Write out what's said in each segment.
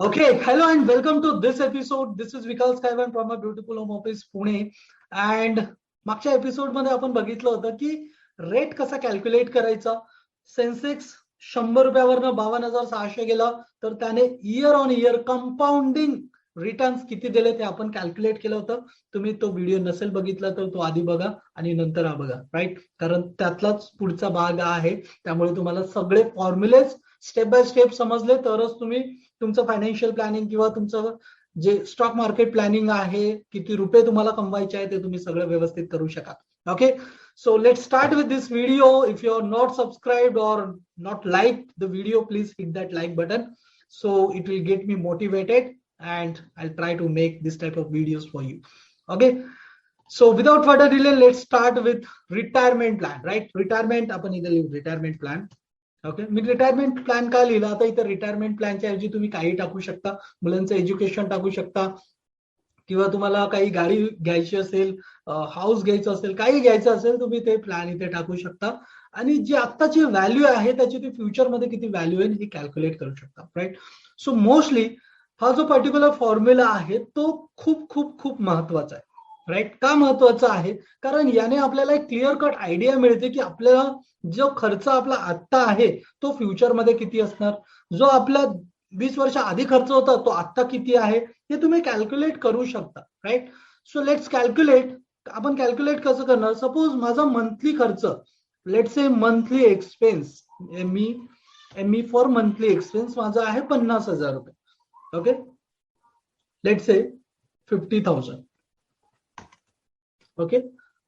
Okay, hello and welcome to this episode. This is Vikas Kaivan from a beautiful home office Pune. And मागच्या episode मध्ये आपण बघितलं होतं की रेट कसा कॅल्क्युलेट करायचा. सेन्सेक्स 100 रुपयावरनं 52,600 गेला तर त्याने year on year compounding returns किती दिले ते आपण कॅल्क्युलेट केलं होतं. तुम्ही तो व्हिडिओ नसेल बघितला तर तो आधी बघा आणि नंतर हा बघा, राईट. कारण त्यातलाच पुढचा भाग आहे, त्यामुळे तुम्हाला सगळे फॉर्म्युलेज स्टेप बाय स्टेप समजले तरच तुम्ही तुमचं फायनान्शियल प्लॅनिंग किंवा तुमचं जे स्टॉक मार्केट प्लॅनिंग आहे, किती रुपये तुम्हाला कमवायचे आहे ते तुम्ही सगळं व्यवस्थित करू शकाल. Okay, so let's start with this video. If you are not subscribed or not liked the video, please hit that like button, so it will get me motivated and I'll try to make this type of videos for you. Okay, so without further delay, let's start with retirement plan, right? Retirement, आपण इथे लिहू retirement plan. Okay, मी retirement plan का लिहिला. आता इथे retirement प्लॅनच्या ऐवजी तुम्ही काही टाकू शकता. मुलांचं एज्युकेशन टाकू शकता किंवा तुम्हाला काही गाडी घ्यायची असेल, हाऊस घ्यायचं असेल, काही घ्यायचं असेल, तुम्ही ते प्लॅन इथे टाकू शकता आणि जी आत्ताची व्हॅल्यू आहे त्याची ती फ्युचरमध्ये किती व्हॅल्यू आहे हे कॅल्क्युलेट करू शकता, राईट. सो मोस्टली हा जो पर्टिक्युलर फॉर्म्युला आहे तो खूप खूप खूप महत्वाचा आहे, राईट. का महत्वाचा आहे? कारण याने आपल्याला एक क्लिअर कट आयडिया मिळते की आपल्याला जो खर्च आपला आत्ता आहे तो फ्युचरमध्ये किती असणार, जो आपला 20 वर्ष आधी खर्च होता तो आत्ता किती आहे हे तुम्ही कॅल्क्युलेट करू शकता, राईट. So let's calculate. आपण कॅल्क्युलेट कसं करणार? सपोज माझा मंथली खर्च, let's say monthly expense, ME for monthly expense माझा आहे 50,000 रुपये. Okay, let's say 50,000. Okay,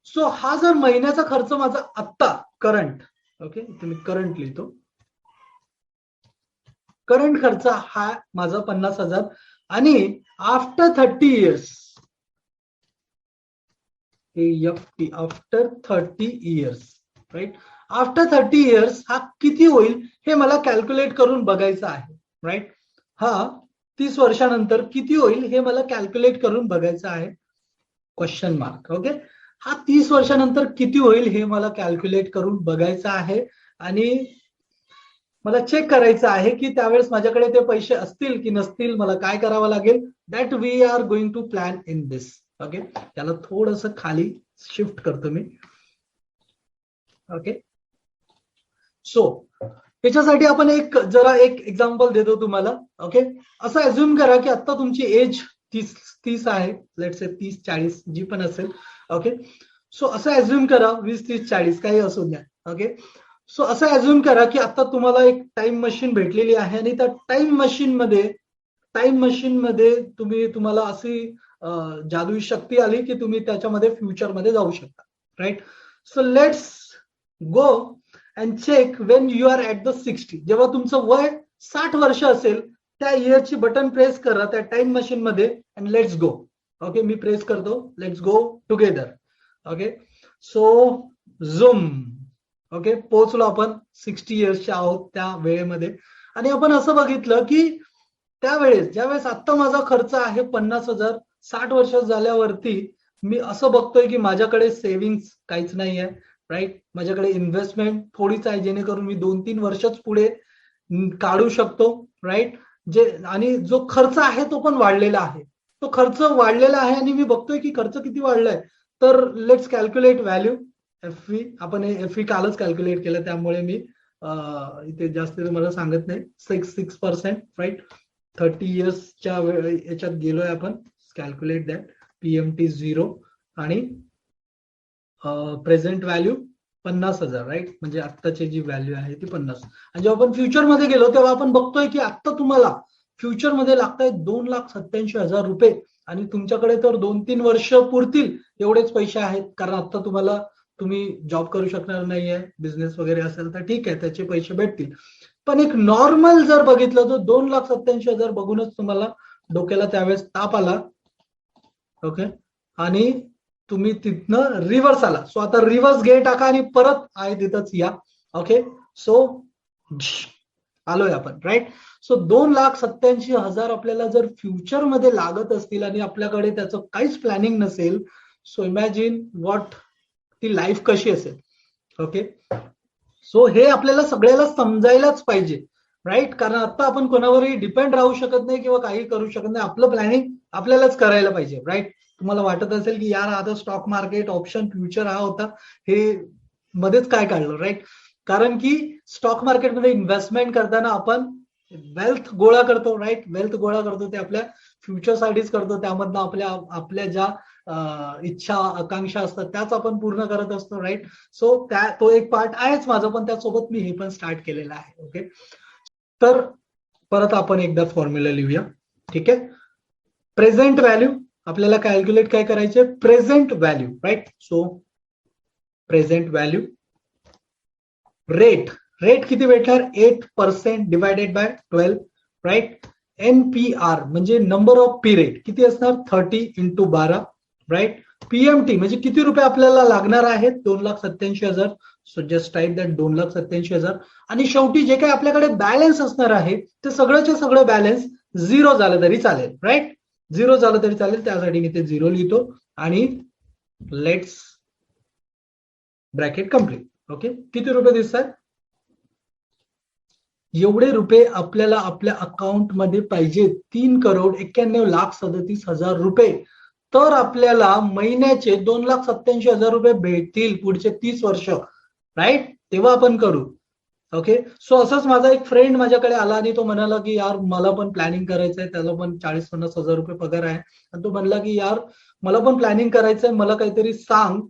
so हा जर महिन्याचा खर्च माझा आत्ता करंट, ओके तुम्ही करंट लिहितो, करंट खर्च हा माझा 50,000 आणि after 30 years, after 30 years, right. After 30 years हा किती होईल हे मला कॅल्क्युलेट करून बघायचं आहे, राईट. हा 30 वर्षानंतर किती होईल हे मला कॅल्क्युलेट करून बघायचं आहे, क्वेश्चन मार्क. ओके, हा 30 वर्षानंतर किती होईल हे मला कॅल्क्युलेट करून बघायचं आहे आणि मला चेक करायचं आहे की त्यावेळेस माझ्याकडे ते पैसे असतील की नसतील, मला काय करावं लागेल. That we are going to plan in this. Okay, त्याला थोडस खाली शिफ्ट करतो मी. ओके, सो त्याच्यासाठी आपण एक एक्झाम्पल देतो तुम्हाला. ओके, असं अज्युम करा की आता तुमची एज 30 आहे, लेट्स से 30-40 जी पण असेल. ओके, सो असं अज्युम करा 20-30-40 काही असू द्या. ओके, सो असं अज्युम करा की आता तुम्हाला एक टाइम मशीन भेटलेली आहे आणि त्या टाइम मशीन मध्ये तुम्हाला अशी जादुई शक्ती आली की तुम्ही त्याच्यामध्ये फ्युचरमध्ये जाऊ शकता, right. So let's go and check when you are at the 60. जेव्हा तुमचं वय 60 वर्ष असेल त्या इयरची बटन प्रेस करा त्या टाइम मशीन मध्ये अँड लेट्स गो. ओके, मी प्रेस करतो, let's go together. Okay, so zoom. Okay, पोहोचलो आपण 60 इयर्सचे आहोत त्या वेळेमध्ये आणि आपण असं बघितलं की त्यावेळेस ज्यावेळेस आता माझा खर्च आहे 50,000, 60 वर्ष झाल्यावरती मी असं बघतोय की माझ्याकडे सेव्हिंग्स काहीच नाही आहे, राईट. माझ्याकडे इन्व्हेस्टमेंट थोडीच आहे जेणेकरून मी 2-3 वर्षच पुढे काढू शकतो, राईट. आणि जो खर्च आहे तो पण वाढलेला आहे, तो खर्च वाढलेला आहे आणि मी बघतोय की खर्च किती वाढलाय. तर लेट्स कॅल्क्युलेट व्हॅल्यू एफव्ही. आपण एफव्ही कालच कॅल्क्युलेट केलं त्यामुळे मी इथे जास्त तुम्हाला सांगत नाही. 6%, राईट. 30 इयर्सच्या याच्यात गेलोय आपण. Calculate that. पीएमटी 0 आणि प्रेझेंट व्हॅल्यू 50,000, राईट. म्हणजे आत्ताची जी व्हॅल्यू आहे ती 50. आणि जेव्हा आपण फ्युचरमध्ये गेलो तेव्हा आपण बघतोय की आता तुम्हाला फ्युचरमध्ये लागतायत 2,87,000 रुपये आणि तुमच्याकडे तर 2-3 वर्ष पुरतील एवढेच पैसे आहेत. कारण आता तुम्ही जॉब करू शकणार नाहीये, बिझनेस वगैरे असेल तर ठीक आहे त्याचे पैसे भेटतील. पण एक नॉर्मल जर बघितलं तर 2,87,000 बघूनच तुम्हाला डोक्याला त्यावेळेस ताप आला. ओके, आणि तुम्ही तिथनं रिव्हर्स आला. सो आता रिव्हर्स गे टाका आणि परत आहे तिथंच या. ओके, सो आलोय आपण, राईट. सो 2,87,000 आपल्याला जर फ्युचरमध्ये लागत असतील आणि आपल्याकडे त्याचं काहीच प्लॅनिंग नसेल, सो इमॅजिन व्हॉट ती लाईफ कशी असेल. ओके, सो हे आपल्याला सगळ्याला समजायलाच पाहिजे, राईट. कारण आता आपण कोणावरही डिपेंड राहू शकत नाही किंवा काही करू शकत नाही. आपलं प्लॅनिंग आपल्यालाच करायला पाहिजे. राईट. तुम्हाला वाटत असेल की यार आता स्टॉक मार्केट ऑप्शन फ्युचर हा होता, हे मध्येच काय काढलं. राईट. कारण की स्टॉक मार्केटमध्ये इन्व्हेस्टमेंट करताना आपण वेल्थ गोळा करतो. राईट. वेल्थ गोळा करतो ते आपल्या फ्युचरसाठीच करतो. त्यामधनं आपल्या आपल्या ज्या इच्छा आकांक्षा असतात त्याच आपण पूर्ण करत असतो. राईट. सो तो एक पार्ट आहेच माझं, पण त्यासोबत मी हे पण स्टार्ट केलेलं आहे. ओके. तर परत आपण एकदा फॉर्म्युला लिहूया. ठीक आहे. प्रेझेंट व्हॅल्यू आपल्याला कॅल्क्युलेट काय करायचे, present value. Right. So present value rate, rate किती भेटणार 8% डिवायडेड बाय 12. राईट. एनपीआर म्हणजे नंबर ऑफ पिरियड किती असणार 30 इंटू 12. राईट. पीएमटी म्हणजे किती रुपये आपल्याला लागणार आहेत 2,87,000. So just type that 2,87,000. आणि शेवटी जे काही आपल्याकडे बॅलन्स असणार आहे ते सगळंचे सगळं बॅलन्स झिरो झालं तरी चालेल. राईट. झिरो झालं तरी चालेल, त्यासाठी मी ते झिरो लिहितो आणि लेट्स ब्रॅकेट कम्प्लीट. ओके. किती रुपये दिसतात, एवढे रुपये आपल्याला आपल्या अकाउंटमध्ये पाहिजे 3,91,37,000 रुपये. तर आपल्याला महिन्याचे 2,87,000 रुपये भेटतील पुढचे 30 वर्ष. राईट. तेव्हा आपण करू. ओके. सो असंच माझा एक फ्रेंड माझ्याकडे आला आणि तो म्हणाला की यार मला पण प्लॅनिंग करायचंय, त्याला पण 40-50 हजार रुपये पगार आहे. आणि तो म्हणला की यार मला पण प्लॅनिंग करायचंय, मला काहीतरी सांग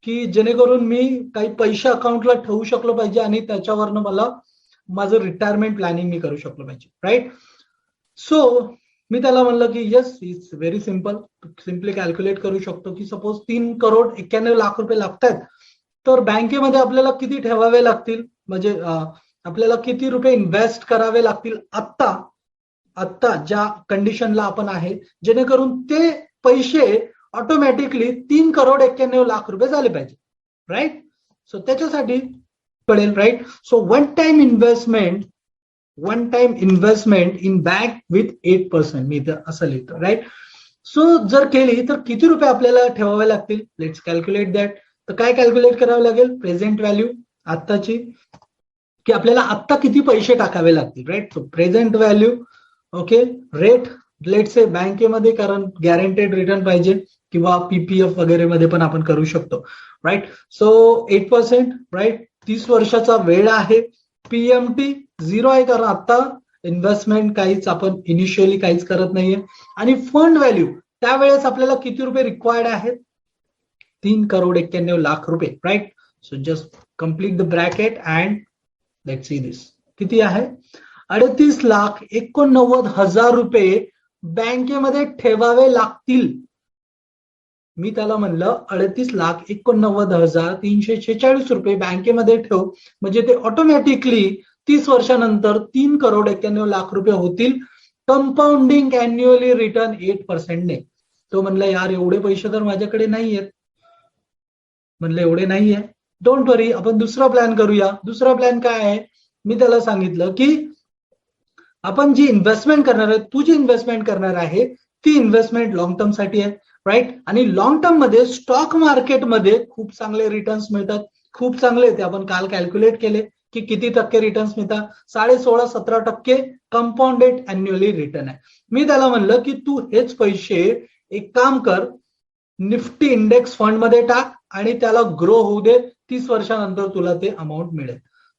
की जेणेकरून मी काही पैसे अकाउंटला ठेवू शकलो पाहिजे आणि त्याच्यावरनं मला माझं रिटायरमेंट प्लॅनिंग मी करू शकलो पाहिजे. राईट. सो मी त्याला म्हणलं की yes it's very simple, simply calculate करू शकतो की सपोज 3,91,00,000 रुपये लागतात, तर बँकेमध्ये आपल्याला किती ठेवावे लागतील, म्हणजे आपल्याला किती रुपये इन्व्हेस्ट करावे लागतील आत्ता आत्ता ज्या कंडिशनला आपण आहे, जेणेकरून ते पैसे ऑटोमॅटिकली 3,91,00,000 रुपये झाले पाहिजे. राईट. सो त्याच्यासाठी कळेल. Right. So one time investment in bank with 8%, मी इथं असं लिहितो. राईट. सो जर केली तर किती रुपये आपल्याला ठेवावे लागतील, लेट्स कॅल्क्युलेट दॅट. तर काय कॅल्क्युलेट करावं लागेल, प्रेझेंट व्हॅल्यू आत्ताची, की आपल्याला आत्ता किती पैसे टाकावे लागतील. Right. So present value. Okay. Rate let's say बँकेमध्ये, कारण गॅरंटेड रिटर्न पाहिजे किंवा पीपीएफ वगैरे मध्ये पण आपण करू शकतो. राईट. सो 8%. राईट. 30 वर्षाचा वेळ आहे. पीएमटी झिरो आहे, कारण आता इन्व्हेस्टमेंट काहीच आपण इनिशियली काहीच करत नाहीये. आणि फंड व्हॅल्यू त्यावेळेस आपल्याला किती रुपये रिक्वायर्ड आहेत, 3,91,00,000 रुपये. Right. So just complete the bracket and let's see this. किती आहे 38,89,000 रुपये बँकेमध्ये ठेवावे लागतील. मी त्याला म्हणलं 38,89,346 रुपये बँकेमध्ये ठेव, म्हणजे ते ऑटोमॅटिकली 30 वर्षानंतर 3,91,00,000 रुपये होतील, कंपाऊंडिंग अॅन्युअली रिटर्न 8% ने. तो म्हणला यार एवढे पैसे तर माझ्याकडे नाहीयेत. म्हणलं एवढे नाहीये, डोंट वरी, आपण दुसरा प्लॅन करूया. दुसरा प्लॅन काय आहे, मी त्याला सांगितलं की आपण जी इन्व्हेस्टमेंट करणार आहे, तू जी इन्व्हेस्टमेंट करणार आहे ती इन्व्हेस्टमेंट लॉंग टर्म साठी आहे. राईट. आणि लॉंग टर्म मध्ये स्टॉक मार्केटमध्ये खूप चांगले रिटर्न्स मिळतात, खूप चांगले. ते आपण काल कॅल्क्युलेट केले की किती टक्के रिटर्न्स मिळतात, 16.5-17% कंपाऊंडेड अॅन्युअली रिटर्न आहे. मी त्याला म्हणलं की तू हेच पैसे एक काम कर, निफ्टी इंडेक्स फंड मध्ये टाक आणि त्याला ग्रो होऊ दे, 30 वर्षानंतर तुला ते अमाऊंट मिळेल.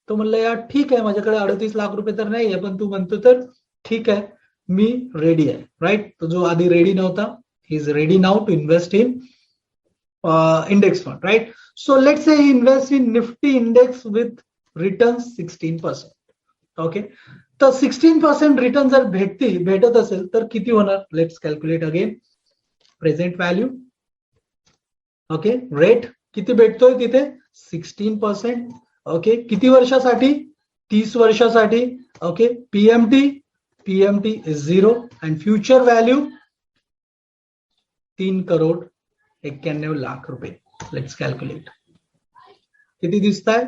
तो म्हणलं यार ठीक आहे, माझ्याकडे 38,00,000 रुपये तर नाही आहे, पण तू म्हणतो तर ठीक आहे, मी रेडी आहे. राईट. तो जो आधी रेडी नव्हता, he is ready now to invest in index fund. Right. So let's say invest in Nifty index with return 16%. Okay. तर 16% रिटर्न जर भेटत असेल तर किती होणार, let's calculate again. Present value. Okay. Rate किती भेटतोय तिथे 16%. ओके. किती वर्षासाठी 30 वर्षासाठी. Okay. PMT is 0 and future value 3,91,00,000 रुपये. Let's calculate. किती दिसत आहे,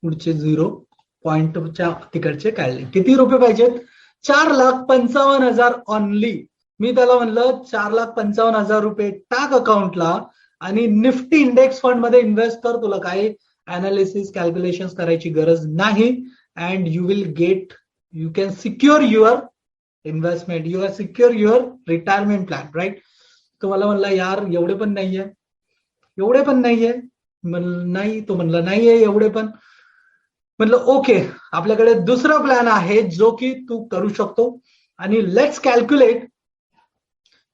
पुढचे 0 पॉइंटच्या तिकडचे काढले. किती रुपये पाहिजेत, 4,55,000 ऑनली. मी त्याला म्हणलं 4,55,000 रुपये टाक अकाउंटला आणि निफ्टी इंडेक्स फंड मध्ये इन्व्हेस्ट कर. तुला काही अनालिसिस कॅल्क्युलेशन करायची गरज नाही. and you can secure your investment, you are secure your retirement plan, right? तो मला म्हणला यार एवढे पण नाहीये, नाही, तो म्हणला नाहीये एवढे पण. म्हणलं ओके, आपल्याकडे दुसरा प्लॅन आहे जो की तू करू शकतो. आणि लेट्स कॅल्क्युलेट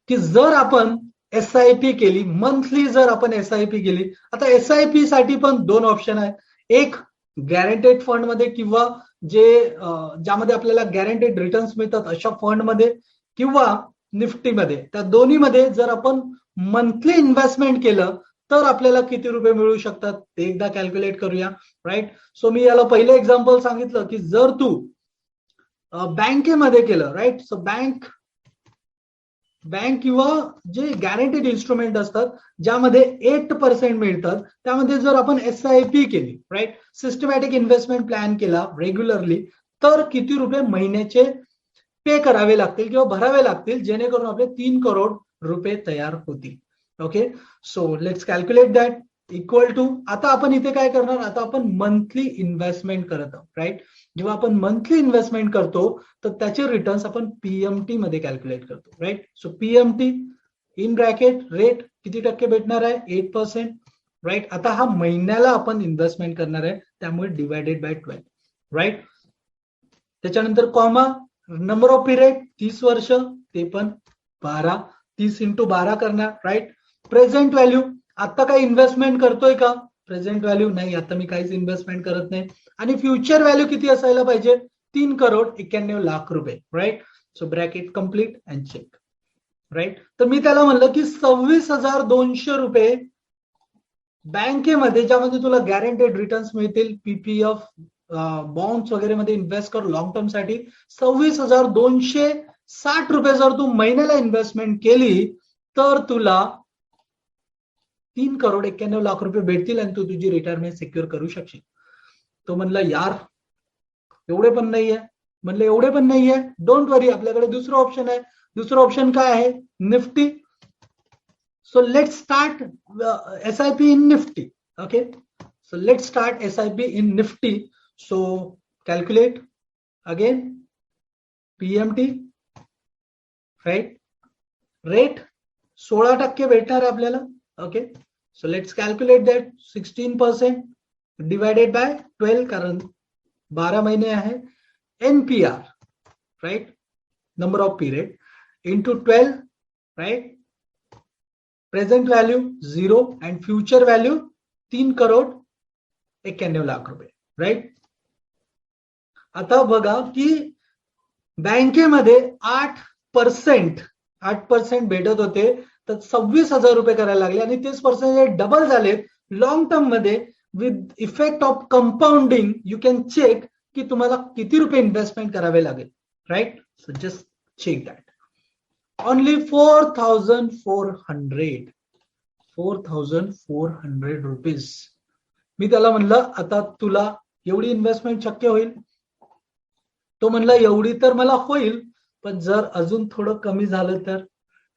की जर आपण SIP केली, मंथली जर आपण SIP केली, आता SIP साठी पण दोन ऑप्शन आहेत. एक गॅरंटेड फंड मध्ये किंवा ज्यामध्ये आपल्याला गॅरंटेड रिटर्न्स मिळतात अशा फंड मध्ये किंवा निफ्टी मध्ये, त्या दोन्ही मध्ये जर आपण मंथली इन्व्हेस्टमेंट केलं तर आपल्याला किती रुपये मिळू शकतात ते एकदा कॅल्क्युलेट करूया, राईट? सो मी याला पहिलं एक्झाम्पल सांगितलं की जर तू बँकेमध्ये केलं, राईट? सो बँक किंवा जे गॅरंटेड इन्स्ट्रुमेंट असतात ज्यामध्ये 8% मिळतात, त्यामध्ये जर आपण SIP केली, राईट, सिस्टमॅटिक इन्व्हेस्टमेंट प्लॅन केला रेग्युलरली, तर किती रुपये महिन्याचे पे करावे लागतील किंवा भरावे लागतील जेणेकरून आपले 3 करोड रुपये तयार होतील. Okay, so let's calculate that. Equal to, आता आपण इथे काय करणार, आता आपण मंथली इन्व्हेस्टमेंट करत आहोत, राईट? जेव्हा आपण मंथली इन्व्हेस्टमेंट करतो तर त्याचे रिटर्न्स आपण PMT मध्ये कॅल्क्युलेट करतो, right? So PMT in bracket rate किती टक्के भेटणार आहे, 8%, राईट? आता हा महिन्याला आपण इन्व्हेस्टमेंट करणार आहे त्यामुळे डिवायडेड बाय 12, राईट? त्याच्यानंतर कॉमा, नंबर ऑफ पिरियड 30 वर्ष, ते पण 12, 30 × 12 करणार, राईट? प्रेझेंट व्हॅल्यू, आता काही इन्व्हेस्टमेंट करतोय का? प्रेझेंट व्हॅल्यू नाही, आता मी काहीच इन्व्हेस्टमेंट करत नाही. आणि फ्युचर व्हॅल्यू किती असायला पाहिजे, 3,91,00,000 रुपये, right? So bracket complete and check, right? तर मी त्याला म्हणलं की 26,200 रुपये बँकेमध्ये, ज्यामध्ये तुला गॅरंटेड रिटर्न्स मिळतील, PPF बॉन्ड्स वगैरे मध्ये इन्व्हेस्ट कर लॉंग टर्म साठी. 26,260 रुपये जर तू महिन्याला इन्व्हेस्टमेंट केली तर तुला 3,91,00,000 रुपये भेटतील आणि तू तुझी रिटायरमेंट सिक्युअर करू शकशील. तो म्हणला यार एवढे पण नाहीये. म्हणलं एवढे पण नाहीये, डोंट वरी, आपल्याकडे दुसरं ऑप्शन आहे. दुसरं ऑप्शन काय आहे, Nifty. So let's start SIP in Nifty. Okay, so let's start SIP in Nifty. So calculate again PMT, right? Rate 16% भेटणार आहे आपल्याला. Okay, so let's calculate that. 16% divided by 12, कारण 12 महिने आहे. NPR, right, number of period, into 12, right? Present value 0 and future value 3,91,00,000 रुपये, right? आता बघा की बँकेमध्ये 8% भेटत होते, तर 26,000 रुपये करायला लागले आणि तेच पर्सेंटेज डबल झाले लॉंग टर्म मध्ये. With effect of compounding you can check की तुम्हाला किती रुपये इन्व्हेस्टमेंट करावे लागेल, right? So just check that. Only 4,400 rupees. मी त्याला म्हणलं आता तुला एवढी इन्व्हेस्टमेंट शक्य होईल? तो म्हणला एवढी तर मला होईल, पण जर अजून थोडं कमी झालं तर,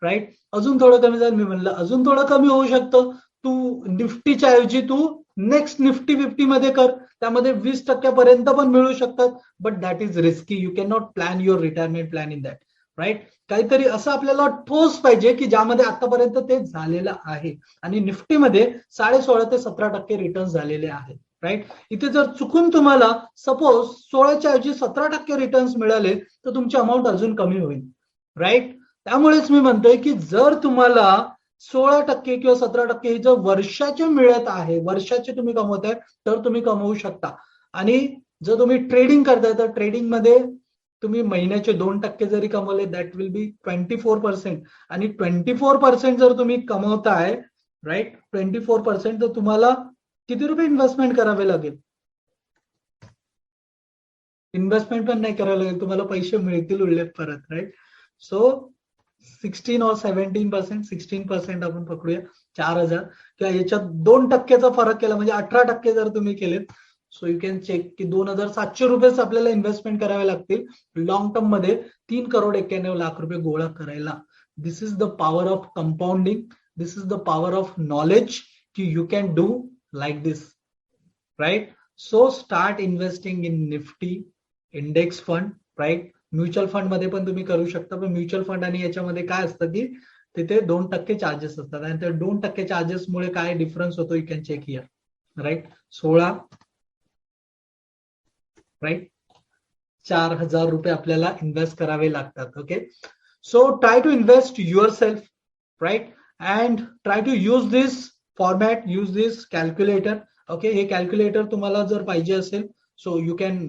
राईट? अजून थोडं कमी झालं. मी म्हणलं अजून थोडं कमी होऊ शकतं, तू निफ्टीच्या ऐवजी तू नेक्स्ट निफ्टी 50 मध्ये कर, त्यामध्ये 20% पर्यंत पण मिळू शकतात, but that is risky. You can not plan your retirement plan in that, right? काहीतरी असं आपल्याला ठोस पाहिजे की ज्यामध्ये आतापर्यंत ते झालेलं आहे. आणि निफ्टीमध्ये 16.5 ते 17% रिटर्न झालेले आहेत, राईट? इथे जर चुकून तुम्हाला सपोज 16च्या ऐवजी 17% रिटर्न्स मिळाले तर तुमची अमाऊंट अजून कमी होईल, राईट? त्यामुळेच मी म्हणतोय की जर तुम्हाला 16% किंवा 17% जर वर्षाचे मिळत आहे, वर्षाचे तुम्ही कमवताय, तर तुम्ही कमवू शकता. आणि जर तुम्ही ट्रेडिंग करताय तर ट्रेडिंग मध्ये तुम्ही महिन्याचे 2% जरी कमवले, दॅट विल बी 24%. आणि 24% जर तुम्ही कमवताय, राईट, 24%, तर तुम्हाला किती रुपये इन्व्हेस्टमेंट करावे लागेल? इन्व्हेस्टमेंट पण नाही करावे लागेल, तुम्हाला पैसे मिळतील उरले परत, राईट? सो 16 or 17%, 16% आपण पकडूया, 4,000, किंवा याच्यात 2%चा फरक केला म्हणजे 18% जर तुम्ही केलेत, सो यू कॅन चेक की 2,700 रुपयेच आपल्याला इन्व्हेस्टमेंट करावे लागतील लॉंग टर्म मध्ये 3,91,00,000 रुपये गोळा करायला. This is the power of compounding. This is the power of knowledge की you can do like this, right? So start investing in Nifty index fund, right. Mutual fund मध्ये पण तुम्ही करू शकता, पण म्युच्युअल फंड आणि याच्यामध्ये काय असतं की तिथे 2% चार्जेस असतात आणि त्या 2% चार्जेसमुळे काय डिफरन्स होतो you can check here, right. 16, right, 4,000 रुपये आपल्याला इन्व्हेस्ट करावे लागतात. Okay, so try to invest yourself, right, and try to use this format, use this calculator. Okay, हे कॅल्क्युलेटर तुम्हाला जर पाहिजे असेल so you can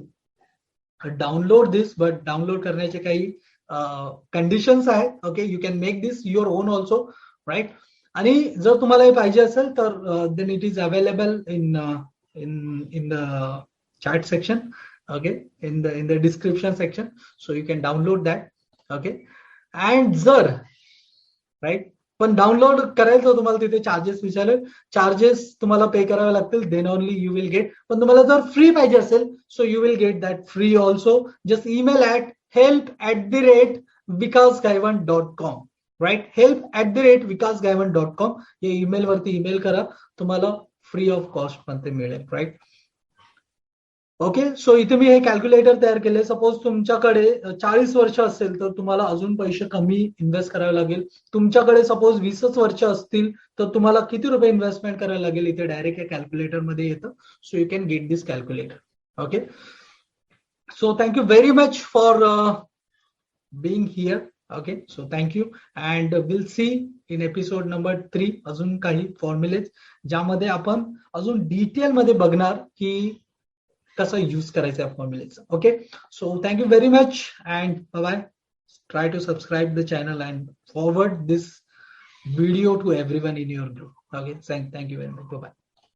download this, but download करण्याचे काही कंडिशन्स आहेत. Okay, you can make this your own also, right. आणि जर तुम्हाला हे पाहिजे असेल तर then it is available in in the chat section, okay, in the description section, so you can download that. Okay, and जर right पण download करायचं तुम्हाला तिथे चार्जेस विचारेल, चार्जेस तुम्हाला पे करावे लागतील, then only you will get. पण तुम्हाला जर फ्री पाहिजे असेल so you will get that free also. Just email @, help@vikasgaivan.com, right, help@vikasgaivan.com या ईमेल वरती ईमेल करा, तुम्हाला फ्री ऑफ कॉस्ट पण ते मिळेल, राईट. ओके, सो इथे मी हे कॅल्क्युलेटर तयार केले. सपोज तुमच्याकडे 40 वर्ष असेल तर तुम्हाला अजून पैसे कमी इन्व्हेस्ट करावे लागेल. तुमच्याकडे सपोज 20च वर्ष असतील तर तुम्हाला किती रुपये इन्व्हेस्टमेंट करायला लागेल इथे डायरेक्ट या कॅल्क्युलेटर मध्ये येतं. So you can get this calculator. Okay, so thank you very much for being here. Okay, so thank you and we'll see in episode number 3 अजून काही फॉर्म्युलेज ज्यामध्ये आपण अजून डिटेल मध्ये बघणार की कसं यूज करायचं आहे फॉर्म्युलेचं. Okay, so thank you very much and bye bye. Try to subscribe the channel and forward this video to everyone in your group. Okay, thank you very much. Bye bye.